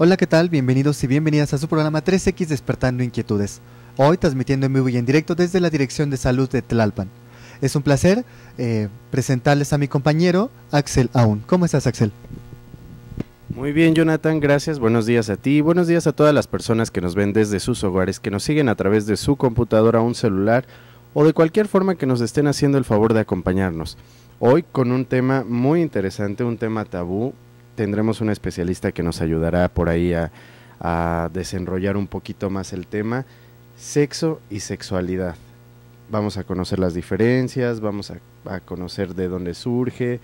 Hola, ¿qué tal? Bienvenidos y bienvenidas a su programa 3X Despertando Inquietudes. Hoy transmitiendo en vivo y en directo desde la Dirección de Salud de Tlalpan. Es un placer presentarles a mi compañero Axel Aún. ¿Cómo estás, Axel? Muy bien, Jonathan, gracias. Buenos días a ti. Buenos días a todas las personas que nos ven desde sus hogares, que nos siguen a través de su computadora, un celular o de cualquier forma que nos estén haciendo el favor de acompañarnos. Hoy con un tema muy interesante, un tema tabú. Tendremos una especialista que nos ayudará por ahí a desenrollar un poquito más el tema, sexo y sexualidad. Vamos a conocer las diferencias, vamos a conocer de dónde surge.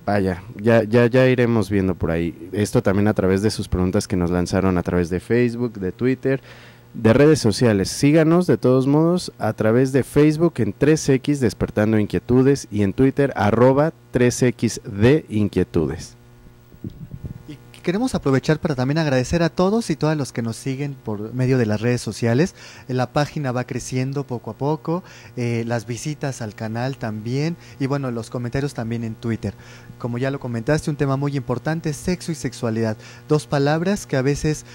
Vaya, ya iremos viendo por ahí. Esto también a través de sus preguntas que nos lanzaron a través de Facebook, de Twitter, de redes sociales. Síganos de todos modos a través de Facebook en 3X Despertando Inquietudes y en Twitter @3XD Inquietudes. Queremos aprovechar para también agradecer a todos y todas los que nos siguen por medio de las redes sociales. La página va creciendo poco a poco, las visitas al canal también y bueno, los comentarios también en Twitter. Como ya lo comentaste, un tema muy importante, sexo y sexualidad. Dos palabras que a veces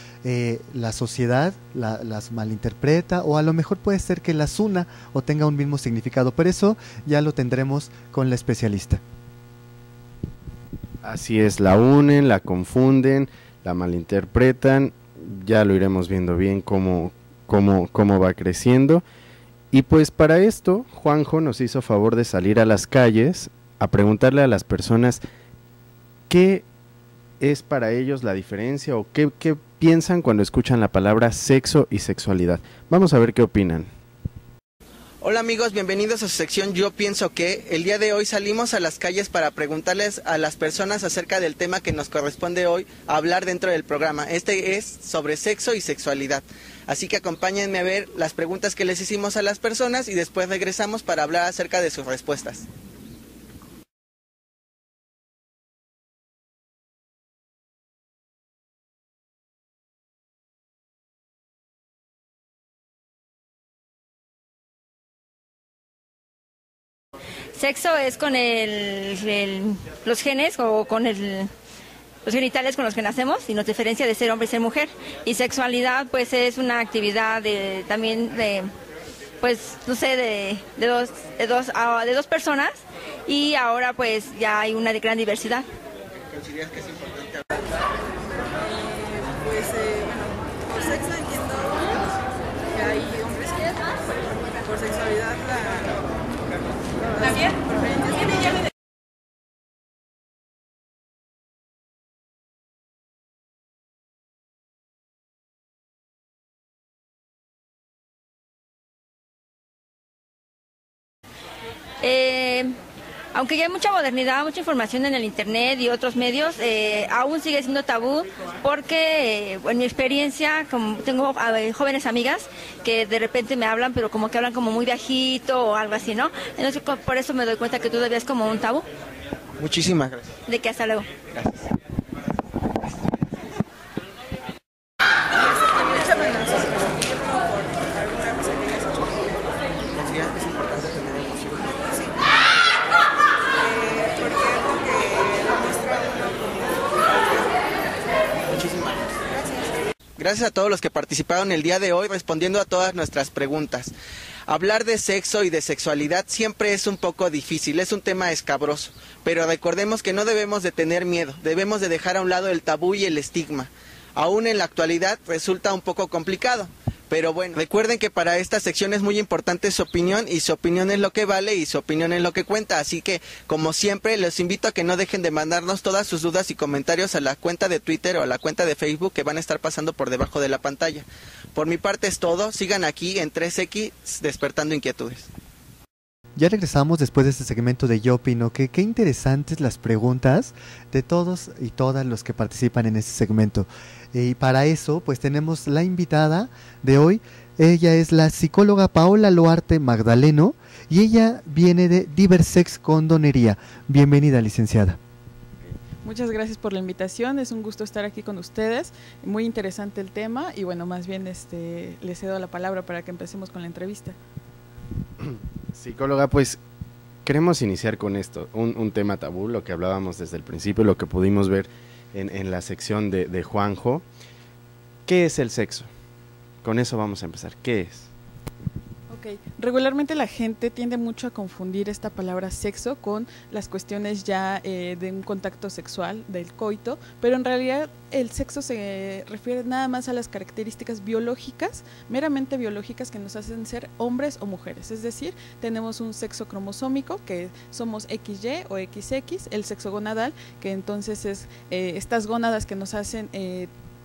la sociedad las malinterpreta o a lo mejor puede ser que las una o tenga un mismo significado, pero eso ya lo tendremos con la especialista. Así es, la unen, la confunden, la malinterpretan, ya lo iremos viendo bien cómo va creciendo. Y pues para esto, Juanjo nos hizo favor de salir a las calles a preguntarle a las personas qué es para ellos la diferencia o qué piensan cuando escuchan la palabra sexo y sexualidad. Vamos a ver qué opinan. Hola amigos, bienvenidos a su sección Yo Pienso Que. El día de hoy salimos a las calles para preguntarles a las personas acerca del tema que nos corresponde hoy a hablar dentro del programa. Este es sobre sexo y sexualidad. Así que acompáñenme a ver las preguntas que les hicimos a las personas y después regresamos para hablar acerca de sus respuestas. Sexo es con los genes o con los genitales con los que nacemos y nos diferencia de ser hombre y ser mujer. Y sexualidad pues es una actividad también de dos personas y ahora pues ya hay una gran diversidad. ¿Consideras que es importante hablar? Por sexo entiendo que hay hombres que por sexualidad aunque ya hay mucha modernidad, mucha información en el internet y otros medios, aún sigue siendo tabú porque en mi experiencia, como tengo jóvenes amigas que de repente me hablan, pero como que hablan como muy bajito o algo así, ¿no? Entonces por eso me doy cuenta que todavía es como un tabú. Muchísimas gracias. De que hasta luego. Gracias. Gracias a todos los que participaron el día de hoy respondiendo a todas nuestras preguntas. Hablar de sexo y de sexualidad siempre es un poco difícil, es un tema escabroso, pero recordemos que no debemos de tener miedo, debemos de dejar a un lado el tabú y el estigma. Aún en la actualidad resulta un poco complicado, pero bueno, recuerden que para esta sección es muy importante su opinión y su opinión es lo que vale y su opinión es lo que cuenta, así que como siempre les invito a que no dejen de mandarnos todas sus dudas y comentarios a la cuenta de Twitter o a la cuenta de Facebook que van a estar pasando por debajo de la pantalla. Por mi parte es todo, sigan aquí en 3X Despertando Inquietudes. Ya regresamos después de este segmento de Yo Opino que qué interesantes las preguntas de todos y todas los que participan en este segmento. Y para eso pues tenemos la invitada de hoy. Ella es la psicóloga Paola Loarte Magdaleno y ella viene de Diversex Condonería. Bienvenida, licenciada. Muchas gracias por la invitación, es un gusto estar aquí con ustedes, muy interesante el tema y bueno, más bien les cedo la palabra para que empecemos con la entrevista. Psicóloga, pues queremos iniciar con esto, un tema tabú, lo que hablábamos desde el principio, lo que pudimos ver en la sección de Juanjo. ¿Qué es el sexo? Con eso vamos a empezar. ¿Qué es? Ok, regularmente la gente tiende mucho a confundir esta palabra sexo con las cuestiones ya de un contacto sexual, del coito, pero en realidad el sexo se refiere nada más a las características biológicas, meramente biológicas, que nos hacen ser hombres o mujeres. Es decir, tenemos un sexo cromosómico, que somos XY o XX, el sexo gonadal, que entonces es estas gónadas que nos hacen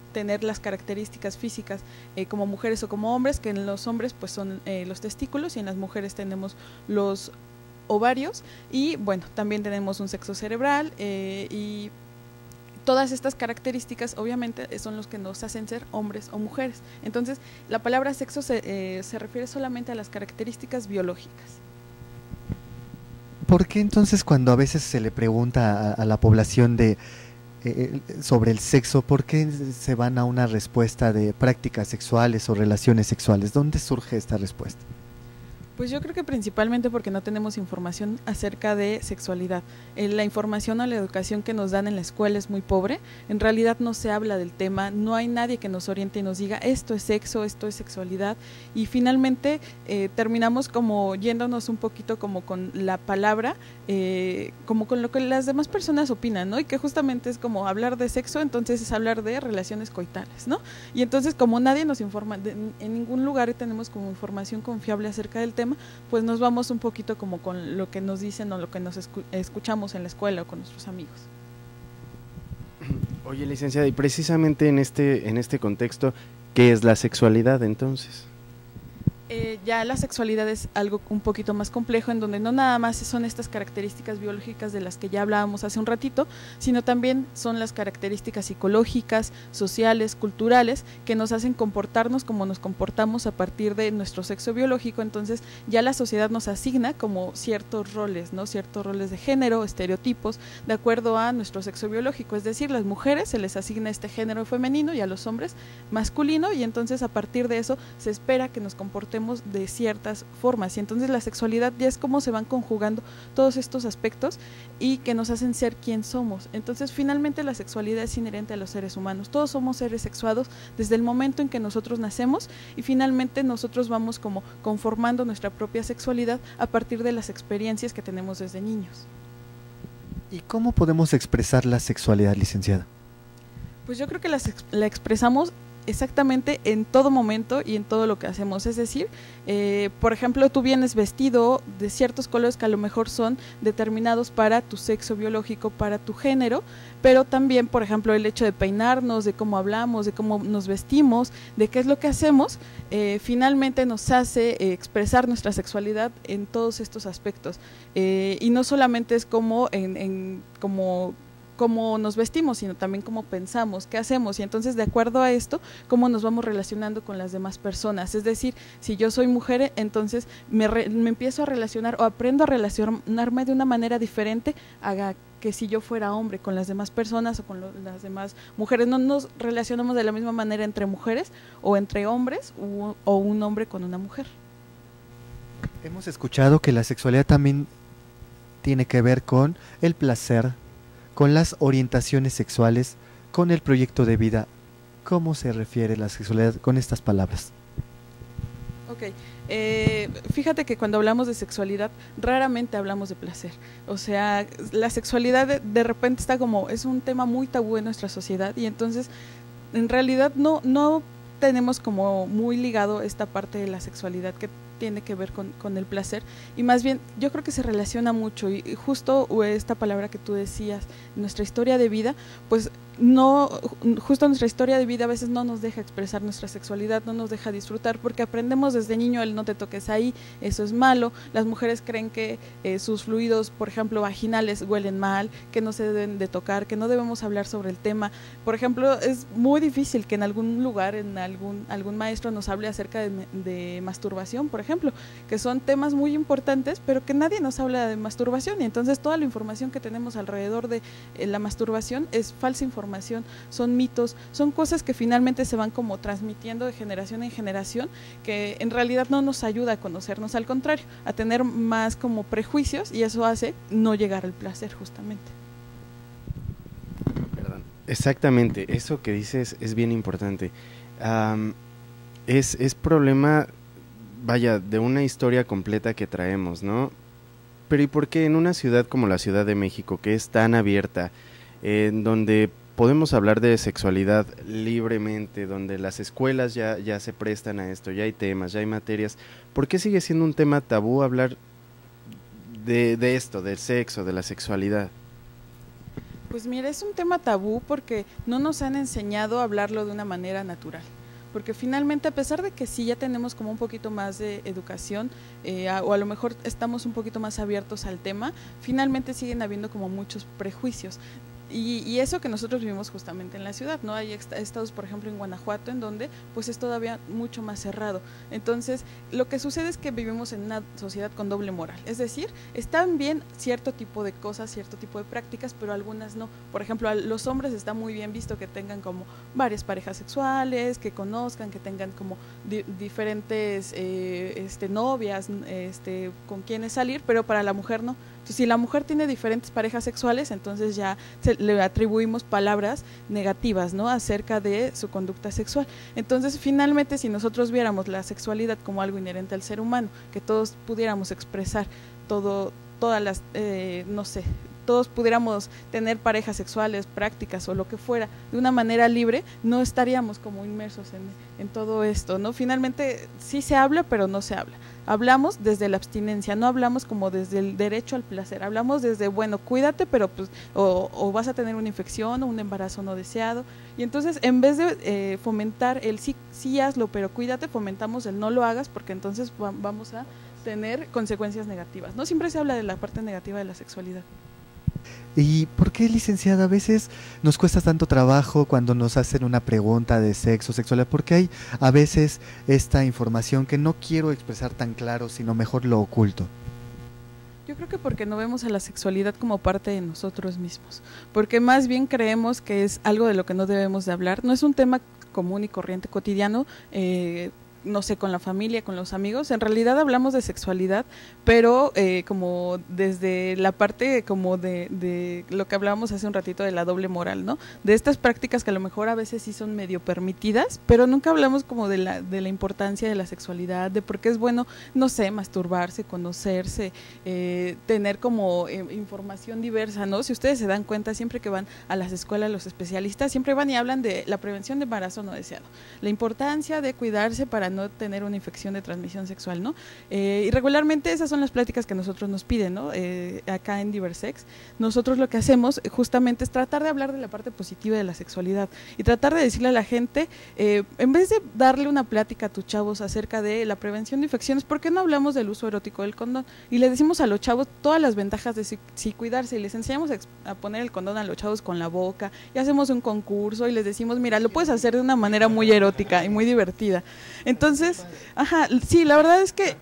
tener las características físicas como mujeres o como hombres, que en los hombres pues son los testículos y en las mujeres tenemos los ovarios, y bueno, también tenemos un sexo cerebral y todas estas características obviamente son los que nos hacen ser hombres o mujeres. Entonces la palabra sexo se refiere solamente a las características biológicas. ¿Por qué entonces cuando a veces se le pregunta a la población sobre el sexo, por qué se van a una respuesta de prácticas sexuales o relaciones sexuales? ¿Dónde surge esta respuesta? Pues yo creo que principalmente porque no tenemos información acerca de sexualidad. La información o la educación que nos dan en la escuela es muy pobre. En realidad no se habla del tema, no hay nadie que nos oriente y nos diga esto es sexo, esto es sexualidad, y finalmente terminamos como yéndonos un poquito como con la palabra, como con lo que las demás personas opinan, ¿no? Y que justamente es como hablar de sexo, entonces es hablar de relaciones coitales, ¿no? Y entonces como nadie nos informa, en ningún lugar tenemos como información confiable acerca del tema, pues nos vamos un poquito como con lo que nos dicen o lo que nos escuchamos en la escuela o con nuestros amigos. Oye, licenciada, y precisamente en este contexto, ¿qué es la sexualidad entonces? Ya la sexualidad es algo un poquito más complejo, en donde no nada más son estas características biológicas de las que ya hablábamos hace un ratito, sino también son las características psicológicas, sociales, culturales, que nos hacen comportarnos como nos comportamos a partir de nuestro sexo biológico. Entonces ya la sociedad nos asigna como ciertos roles, ¿no? Ciertos roles de género, estereotipos, de acuerdo a nuestro sexo biológico. Es decir, las mujeres se les asigna este género femenino y a los hombres masculino, y entonces a partir de eso se espera que nos comportemos de ciertas formas, y entonces la sexualidad ya es cómo se van conjugando todos estos aspectos y que nos hacen ser quien somos. Entonces finalmente la sexualidad es inherente a los seres humanos, todos somos seres sexuados desde el momento en que nosotros nacemos, y finalmente nosotros vamos como conformando nuestra propia sexualidad a partir de las experiencias que tenemos desde niños. ¿Y cómo podemos expresar la sexualidad, licenciada? Pues yo creo que la expresamos exactamente en todo momento y en todo lo que hacemos. Es decir, por ejemplo, tú vienes vestido de ciertos colores que a lo mejor son determinados para tu sexo biológico, para tu género, pero también, por ejemplo, el hecho de peinarnos, de cómo hablamos, de cómo nos vestimos, de qué es lo que hacemos, finalmente nos hace expresar nuestra sexualidad en todos estos aspectos. Y no solamente es como cómo nos vestimos, sino también cómo pensamos, qué hacemos, y entonces de acuerdo a esto, cómo nos vamos relacionando con las demás personas. Es decir, si yo soy mujer, entonces me empiezo a relacionar o aprendo a relacionarme de una manera diferente a que si yo fuera hombre con las demás personas o con las demás mujeres. No nos relacionamos de la misma manera entre mujeres o entre hombres o un hombre con una mujer. Hemos escuchado que la sexualidad también tiene que ver con el placer, con las orientaciones sexuales, con el proyecto de vida. ¿Cómo se refiere la sexualidad con estas palabras? Ok, fíjate que cuando hablamos de sexualidad raramente hablamos de placer. O sea, la sexualidad de repente está como, es un tema muy tabú en nuestra sociedad, y entonces en realidad no tenemos como muy ligado esta parte de la sexualidad que tiene que ver con el placer, y más bien yo creo que se relaciona mucho, y justo esta palabra que tú decías, nuestra historia de vida, pues no, justo nuestra historia de vida a veces no nos deja expresar nuestra sexualidad, no nos deja disfrutar, porque aprendemos desde niño el no te toques ahí, eso es malo. Las mujeres creen que sus fluidos, por ejemplo, vaginales huelen mal, que no se deben de tocar, que no debemos hablar sobre el tema. Por ejemplo, es muy difícil que en algún lugar, en algún maestro nos hable acerca de masturbación, por ejemplo, que son temas muy importantes, pero que nadie nos habla de masturbación, y entonces toda la información que tenemos alrededor de la masturbación es falsa información, son mitos, son cosas que finalmente se van como transmitiendo de generación en generación, que en realidad no nos ayuda a conocernos, al contrario, a tener más como prejuicios, y eso hace no llegar al placer justamente. Perdón. Exactamente, eso que dices es bien importante. Es problema, vaya, de una historia completa que traemos, ¿no? Pero ¿y por qué en una ciudad como la Ciudad de México, que es tan abierta, en donde podemos hablar de sexualidad libremente, donde las escuelas ya se prestan a esto, ya hay temas, ya hay materias, ¿por qué sigue siendo un tema tabú hablar de esto, del sexo, de la sexualidad? Pues mira, es un tema tabú porque no nos han enseñado a hablarlo de una manera natural. Porque finalmente, a pesar de que sí ya tenemos como un poquito más de educación, o a lo mejor estamos un poquito más abiertos al tema, finalmente siguen habiendo como muchos prejuicios. Y eso que nosotros vivimos justamente en la ciudad, ¿no? Hay estados, por ejemplo, en Guanajuato, en donde pues es todavía mucho más cerrado. Entonces, lo que sucede es que vivimos en una sociedad con doble moral. Es decir, están bien cierto tipo de cosas, cierto tipo de prácticas, pero algunas no. Por ejemplo, a los hombres está muy bien visto que tengan como varias parejas sexuales, que conozcan, que tengan como diferentes novias, con quienes salir, pero para la mujer no. Entonces, si la mujer tiene diferentes parejas sexuales, entonces ya le atribuimos palabras negativas, ¿no?, acerca de su conducta sexual. Entonces, finalmente, si nosotros viéramos la sexualidad como algo inherente al ser humano, que todos pudiéramos expresar todas las, no sé, todos pudiéramos tener parejas sexuales, prácticas o lo que fuera, de una manera libre, no estaríamos como inmersos en todo esto, ¿no? Finalmente, sí se habla, pero no se habla. Hablamos desde la abstinencia, no hablamos como desde el derecho al placer, hablamos desde, bueno, cuídate, pero pues, o vas a tener una infección o un embarazo no deseado, y entonces en vez de fomentar el sí hazlo, pero cuídate, fomentamos el no lo hagas, porque entonces vamos a tener consecuencias negativas, ¿no? Siempre se habla de la parte negativa de la sexualidad. ¿Y por qué, licenciada, a veces nos cuesta tanto trabajo cuando nos hacen una pregunta de sexo, sexualidad? Porque hay a veces esta información que no quiero expresar tan claro, sino mejor lo oculto. Yo creo que porque no vemos a la sexualidad como parte de nosotros mismos, porque más bien creemos que es algo de lo que no debemos de hablar, no es un tema común y corriente cotidiano, no sé, con la familia, con los amigos. En realidad hablamos de sexualidad, pero como desde la parte como de lo que hablábamos hace un ratito de la doble moral, ¿no? De estas prácticas que a lo mejor a veces sí son medio permitidas, pero nunca hablamos como de la importancia de la sexualidad, de por qué es bueno, no sé, masturbarse, conocerse, tener como información diversa, ¿no? Si ustedes se dan cuenta, siempre que van a las escuelas los especialistas, siempre van y hablan de la prevención de embarazo no deseado, la importancia de cuidarse para no tener una infección de transmisión sexual, ¿no? Y regularmente esas son las pláticas que nosotros nos piden, ¿no? Acá en Diversex, nosotros lo que hacemos justamente es tratar de hablar de la parte positiva de la sexualidad y tratar de decirle a la gente, en vez de darle una plática a tus chavos acerca de la prevención de infecciones, ¿por qué no hablamos del uso erótico del condón? Y le decimos a los chavos todas las ventajas de sí cuidarse, y les enseñamos a poner el condón a los chavos con la boca, y hacemos un concurso y les decimos, mira, lo puedes hacer de una manera muy erótica y muy divertida. Entonces, sí, la verdad es que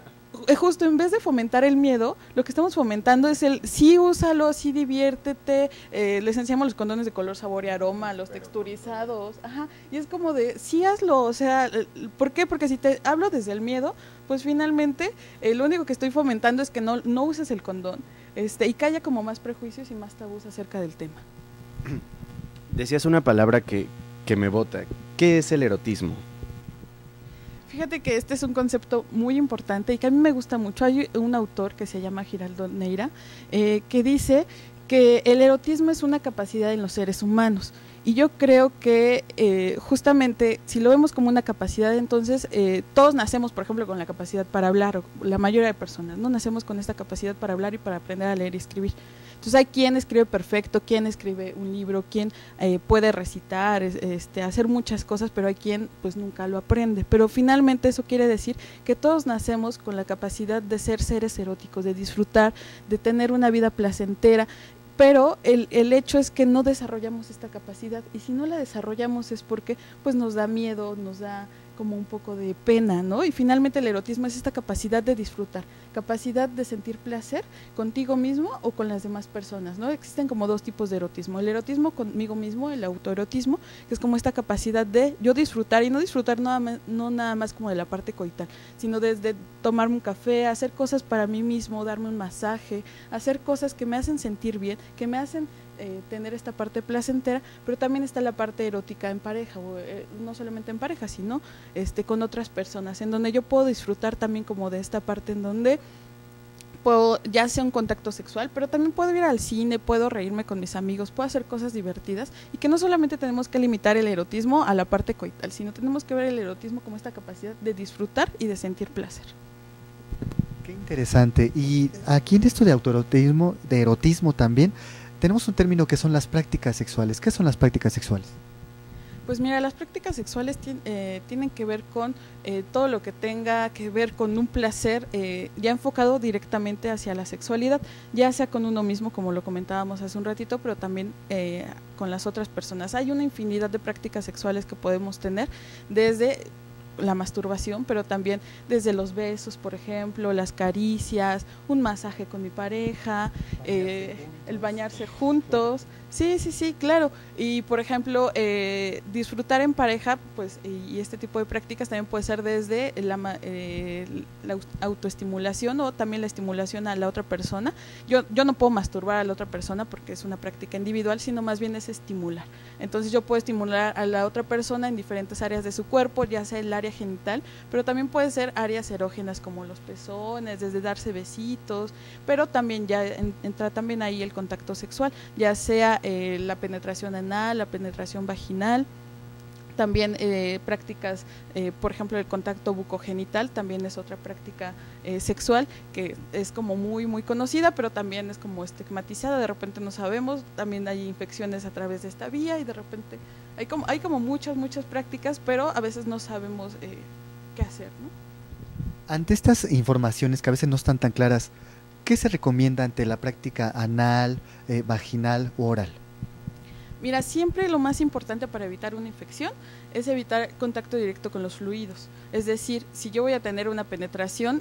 justo en vez de fomentar el miedo, lo que estamos fomentando es el sí úsalo, sí diviértete, les enseñamos los condones de color, sabor y aroma, los texturizados, y es como de sí hazlo, o sea, ¿por qué? Porque si te hablo desde el miedo, pues finalmente lo único que estoy fomentando es que no uses el condón, y que haya como más prejuicios y más tabús acerca del tema. Decías una palabra que me bota. ¿Qué es el erotismo? Fíjate que este es un concepto muy importante y que a mí me gusta mucho. Hay un autor que se llama Giraldo Neira, que dice que el erotismo es una capacidad en los seres humanos. Y yo creo que justamente si lo vemos como una capacidad, entonces todos nacemos, por ejemplo, con la capacidad para hablar, o la mayoría de personas, ¿no? Nacemos con esta capacidad para hablar y para aprender a leer y escribir. Entonces hay quien escribe perfecto, quien escribe un libro, quien puede recitar, hacer muchas cosas, pero hay quien pues nunca lo aprende. Pero finalmente eso quiere decir que todos nacemos con la capacidad de ser seres eróticos, de disfrutar, de tener una vida placentera. Pero el hecho es que no desarrollamos esta capacidad, y si no la desarrollamos es porque pues nos da miedo, nos da como un poco de pena, ¿no? Y finalmente el erotismo es esta capacidad de disfrutar, capacidad de sentir placer contigo mismo o con las demás personas, ¿no? Existen como dos tipos de erotismo: el erotismo conmigo mismo, el autoerotismo, que es como esta capacidad de yo disfrutar, y no disfrutar no nada más como de la parte coital, sino desde tomarme un café, hacer cosas para mí mismo, darme un masaje, hacer cosas que me hacen sentir bien, que me hacen tener esta parte placentera, pero también está la parte erótica en pareja, no solamente en pareja, sino con otras personas, en donde yo puedo disfrutar también como de esta parte en donde puedo, ya sea un contacto sexual, pero también puedo ir al cine, puedo reírme con mis amigos, puedo hacer cosas divertidas, y que no solamente tenemos que limitar el erotismo a la parte coital, sino tenemos que ver el erotismo como esta capacidad de disfrutar y de sentir placer. Qué interesante. Y aquí en esto de autoerotismo, de erotismo también, tenemos un término que son las prácticas sexuales. ¿Qué son las prácticas sexuales? Pues mira, las prácticas sexuales tienen que ver con todo lo que tenga que ver con un placer ya enfocado directamente hacia la sexualidad, ya sea con uno mismo, como lo comentábamos hace un ratito, pero también con las otras personas. Hay una infinidad de prácticas sexuales que podemos tener, desde la masturbación, pero también desde los besos, por ejemplo, las caricias, un masaje con mi pareja, el bañarse juntos. Sí, claro. Y por ejemplo, disfrutar en pareja, pues, y este tipo de prácticas también puede ser desde la autoestimulación o también la estimulación a la otra persona. Yo no puedo masturbar a la otra persona porque es una práctica individual, sino más bien es estimular. Entonces yo puedo estimular a la otra persona en diferentes áreas de su cuerpo, ya sea el área genital, pero también puede ser áreas erógenas como los pezones, desde darse besitos, pero también ya entra también ahí el contacto sexual, ya sea la penetración anal, la penetración vaginal, también prácticas, por ejemplo, el contacto bucogenital también es otra práctica sexual que es como muy conocida, pero también es como estigmatizada, de repente no sabemos, también hay infecciones a través de esta vía y de repente hay como muchas prácticas, pero a veces no sabemos qué hacer, ¿no? Ante estas informaciones que a veces no están tan claras, ¿qué se recomienda ante la práctica anal, vaginal u oral? Mira, siempre lo más importante para evitar una infección es evitar contacto directo con los fluidos. Es decir, si yo voy a tener una penetración,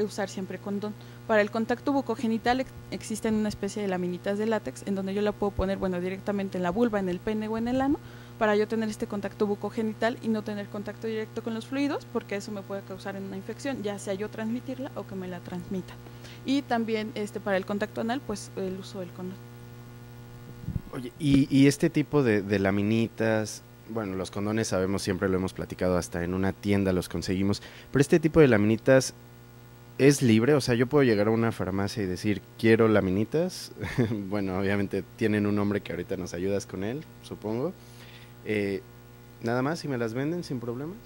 usar siempre condón. Para el contacto bucogenital existen una especie de laminitas de látex en donde yo la puedo poner, directamente en la vulva, en el pene o en el ano, para yo tener este contacto bucogenital y no tener contacto directo con los fluidos, porque eso me puede causar una infección, ya sea yo transmitirla o que me la transmitan. Y también para el contacto anal, pues el uso del condón. Oye, y este tipo de laminitas, bueno, los condones sabemos, siempre lo hemos platicado, hasta en una tienda los conseguimos, pero este tipo de laminitas es libre, o sea, yo puedo llegar a una farmacia y decir, quiero laminitas, bueno, obviamente tienen un nombre que ahorita nos ayudas con él, supongo, nada más, y me las venden sin problemas.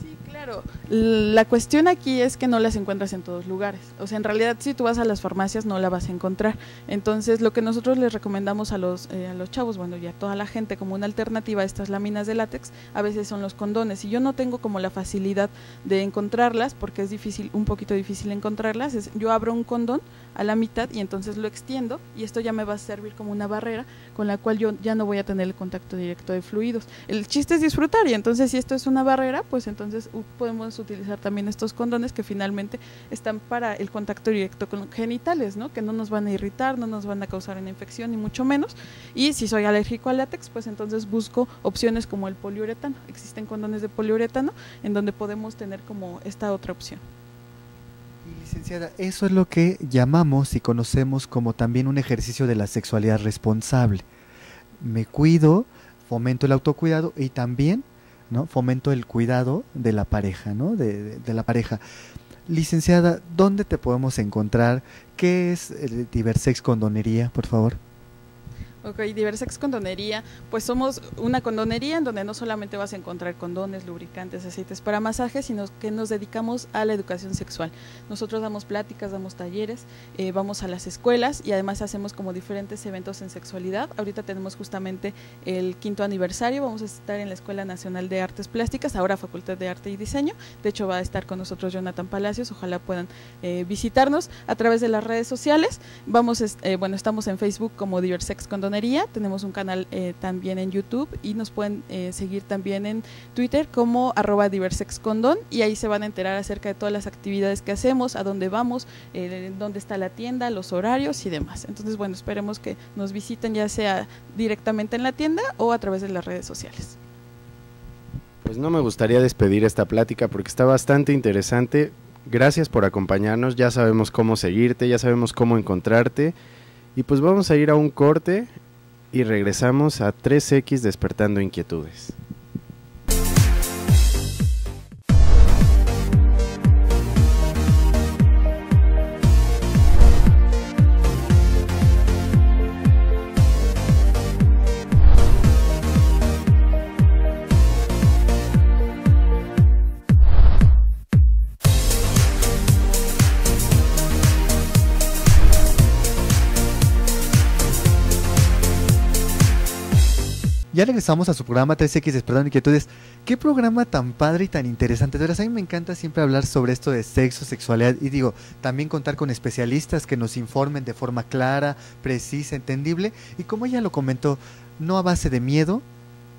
Sí, claro. La cuestión aquí es que no las encuentras en todos lugares. O sea, en realidad, si tú vas a las farmacias no la vas a encontrar. Entonces, lo que nosotros les recomendamos a los chavos, y a toda la gente como una alternativa a estas láminas de látex, a veces son los condones. Y yo no tengo como la facilidad de encontrarlas, porque es un poquito difícil encontrarlas. Yo abro un condón a la mitad y entonces lo extiendo, y esto ya me va a servir como una barrera con la cual yo ya no voy a tener el contacto directo de fluidos. El chiste es disfrutar, y entonces si esto es una barrera, pues entonces podemos utilizar también estos condones que finalmente están para el contacto directo con genitales, ¿no? Que no nos van a irritar, no nos van a causar una infección, ni mucho menos. Y si soy alérgico al látex, pues entonces busco opciones como el poliuretano. Existen condones de poliuretano en donde podemos tener como esta otra opción. Y licenciada, eso es lo que llamamos y conocemos como también un ejercicio de la sexualidad responsable. Me cuido, fomento el autocuidado y también, ¿no?, fomento el cuidado de la pareja, ¿no?, de la pareja. Licenciada, ¿dónde te podemos encontrar? ¿Qué es Diversex Condonería, por favor? Ok, Diversex Condonería, pues somos una condonería en donde no solamente vas a encontrar condones, lubricantes, aceites para masajes, sino que nos dedicamos a la educación sexual. Nosotros damos pláticas, damos talleres, vamos a las escuelas y además hacemos como diferentes eventos en sexualidad. Ahorita tenemos justamente el 5º aniversario, vamos a estar en la Escuela Nacional de Artes Plásticas, ahora Facultad de Arte y Diseño. De hecho va a estar con nosotros Jonathan Palacios, ojalá puedan visitarnos a través de las redes sociales. Estamos en Facebook como Diversex Condonería. Tenemos un canal también en YouTube y nos pueden seguir también en Twitter como @diversexcondón, y ahí se van a enterar acerca de todas las actividades que hacemos, a dónde vamos, dónde está la tienda, los horarios y demás. Entonces, esperemos que nos visiten ya sea directamente en la tienda o a través de las redes sociales. Pues no me gustaría despedir esta plática porque está bastante interesante. Gracias por acompañarnos, ya sabemos cómo seguirte, ya sabemos cómo encontrarte. Y pues vamos a ir a un corte y regresamos a 3X Despertando Inquietudes. Ya regresamos a su programa 3X Despertando Inquietudes. Qué programa tan padre y tan interesante. De verdad, a mí me encanta siempre hablar sobre esto de sexo, sexualidad y digo, también contar con especialistas que nos informen de forma clara, precisa, entendible y como ella lo comentó, no a base de miedo,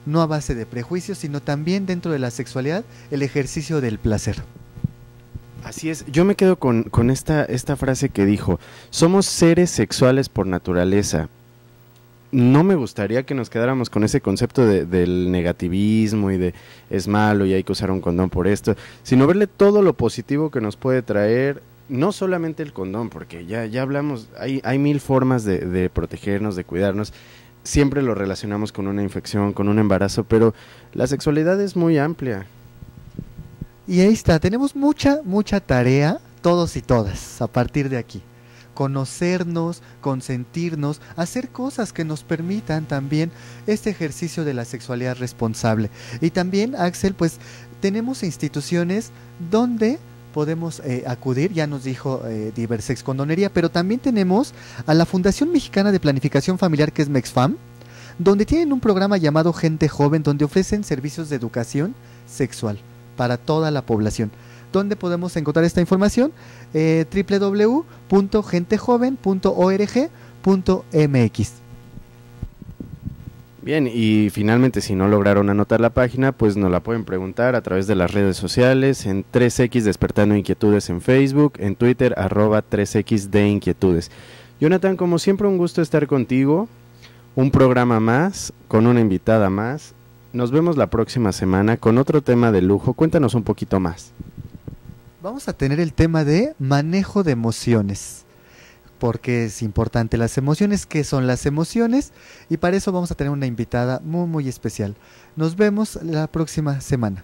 no a base de prejuicios, sino también dentro de la sexualidad, el ejercicio del placer. Así es, yo me quedo con esta frase que dijo, somos seres sexuales por naturaleza. No me gustaría que nos quedáramos con ese concepto del negativismo y de es malo y hay que usar un condón por esto, sino verle todo lo positivo que nos puede traer, no solamente el condón, porque ya hablamos, hay mil formas de protegernos, de cuidarnos, siempre lo relacionamos con una infección, con un embarazo, pero la sexualidad es muy amplia. Y ahí está, tenemos mucha tarea, todos y todas, a partir de aquí. Conocernos, consentirnos, hacer cosas que nos permitan también este ejercicio de la sexualidad responsable. Y también, Axel, pues tenemos instituciones donde podemos acudir, ya nos dijo Diversex Condonería, pero también tenemos a la Fundación Mexicana de Planificación Familiar, que es MEXFAM, donde tienen un programa llamado Gente Joven, donde ofrecen servicios de educación sexual para toda la población. ¿Dónde podemos encontrar esta información? www.gentejoven.org.mx. Bien, y finalmente si no lograron anotar la página, pues nos la pueden preguntar a través de las redes sociales, en 3X Despertando Inquietudes en Facebook, en Twitter, @3X de Inquietudes. Jonathan, como siempre un gusto estar contigo, un programa más, con una invitada más. Nos vemos la próxima semana con otro tema de lujo. Cuéntanos un poquito más. Vamos a tener el tema de manejo de emociones, porque es importante las emociones, qué son las emociones, y para eso vamos a tener una invitada muy especial. Nos vemos la próxima semana.